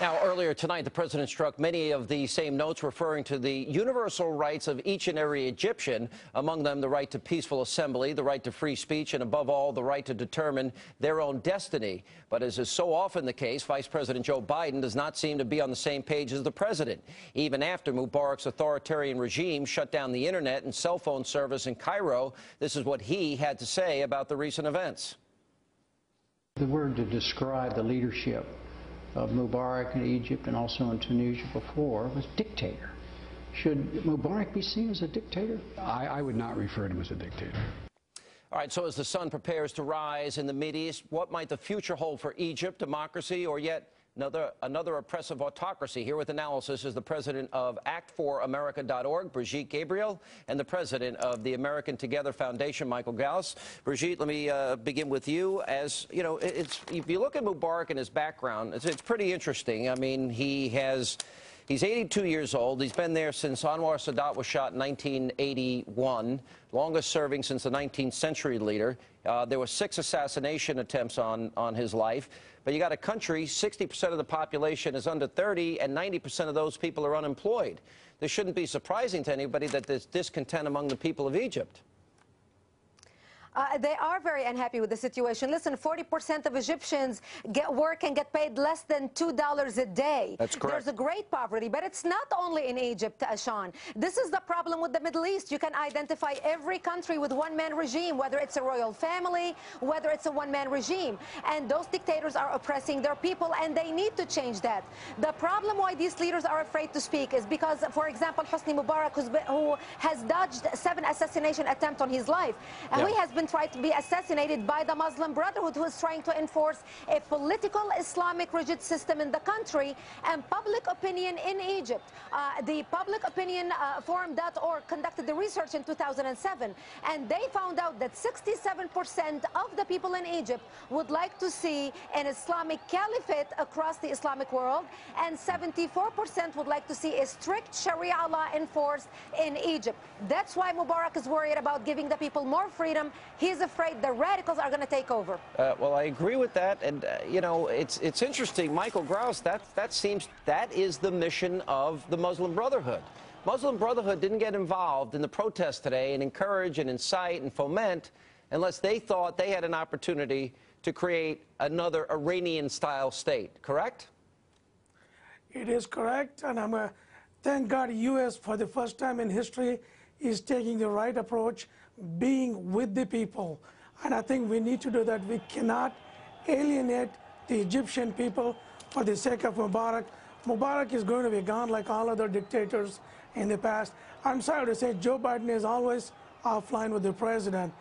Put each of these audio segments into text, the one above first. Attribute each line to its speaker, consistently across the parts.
Speaker 1: Now, earlier tonight, the president struck many of the same notes referring to the universal rights of each and every Egyptian, among them the right to peaceful assembly, the right to free speech, and above all, the right to determine their own destiny. But as is so often the case, Vice President Joe Biden does not seem to be on the same page as the president. Even after Mubarak's authoritarian regime shut down the internet and cell phone service in Cairo, this is what he had to say about the recent events.
Speaker 2: The word to describe the leadership of Mubarak in Egypt and also in Tunisia before was dictator. Should Mubarak be seen as a dictator?
Speaker 3: I would not refer to him as a dictator.
Speaker 1: All right, so as the sun prepares to rise in the Mideast, what might the future hold for Egypt, democracy, or yet another oppressive autocracy? Here with analysis is the president of ActForAmerica.org, Brigitte Gabriel, and the president of the American Together Foundation, Michael Gauss. Brigitte, let me begin with you. As you know, if you look at Mubarak and his background, it's pretty interesting. I mean, he's 82 years old. He's been there since Anwar Sadat was shot in 1981, longest serving since the 19th century leader. There were 6 assassination attempts on his life. But you got a country, 60% of the population is under 30, and 90% of those people are unemployed. This shouldn't be surprising to anybody that there's discontent among the people of Egypt.
Speaker 4: They are very unhappy with the situation. Listen, 40% of Egyptians get work and get paid less than $2 a day.
Speaker 1: That's correct.
Speaker 4: There's a great poverty, but it's not only in Egypt, Sean. This is the problem with the Middle East. You can identify every country with one-man regime, whether it's a royal family, whether it's a one-man regime. And those dictators are oppressing their people, and they need to change that. The problem why these leaders are afraid to speak is because, for example, Hosni Mubarak, who has dodged 7 assassination attempts on his life, and he has been tried to be assassinated by the Muslim Brotherhood, who is trying to enforce a political Islamic rigid system in the country. And public opinion in Egypt, the Public Opinion Forum.org conducted the research in 2007, and they found out that 67% of the people in Egypt would like to see an Islamic caliphate across the Islamic world, and 74% would like to see a strict Sharia law enforced in Egypt. That's why Mubarak is worried about giving the people more freedom. He's afraid the radicals are going to take over.
Speaker 1: Well, I agree with that, and you know, it's interesting, Michael Gauss. That is the mission of the Muslim Brotherhood. Muslim Brotherhood didn't get involved in the protest today and encourage and incite and foment unless they thought they had an opportunity to create another Iranian-style state. Correct?
Speaker 5: It is correct, and thank God, U.S. for the first time in history is taking the right approach, being with the people. And I think we need to do that. We cannot alienate the Egyptian people for the sake of Mubarak. Mubarak is going to be gone like all other dictators in the past. I'm sorry to say Joe Biden is always offline with the president.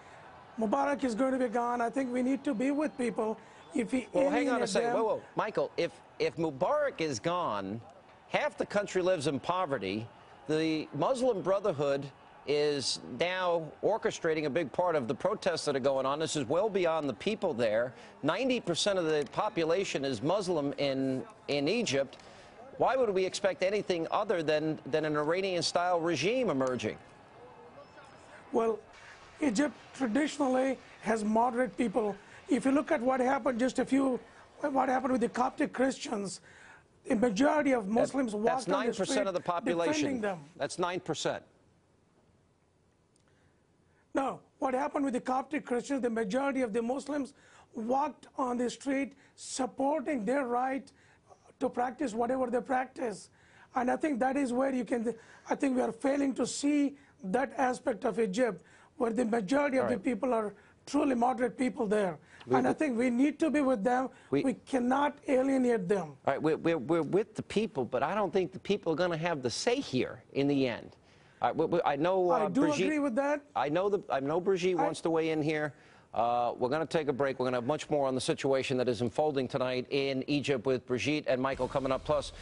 Speaker 5: Mubarak is going to be gone. I think we need to be with people. If we
Speaker 1: hang on a second. Whoa. Michael, if Mubarak is gone, half the country lives in poverty. The Muslim Brotherhood is now orchestrating a big part of the protests that are going on. This is well beyond the people there. 90% of the population is Muslim in Egypt. Why would we expect anything other than an Iranian-style regime emerging?
Speaker 5: Well, Egypt traditionally has moderate people. If you look at what happened what happened with the Coptic Christians, the majority of Muslims walked on the street.
Speaker 1: That's 9% of the population.
Speaker 5: Defending them.
Speaker 1: That's 9%.
Speaker 5: No, what happened with the Coptic Christians, the majority of the Muslims walked on the street supporting their right to practice whatever they practice. And I think that is where I think we are failing to see that aspect of Egypt, where the majority of the people are truly moderate people there. And I think we need to be with them. We cannot alienate them.
Speaker 1: All right, we're with the people, but I don't think the people are going to have the say here in the end. I know
Speaker 5: I do
Speaker 1: Brigitte,
Speaker 5: agree with that.
Speaker 1: I know Brigitte wants to weigh in here. We're going to take a break. We're going to have much more on the situation that is unfolding tonight in Egypt with Brigitte and Michael coming up. Plus,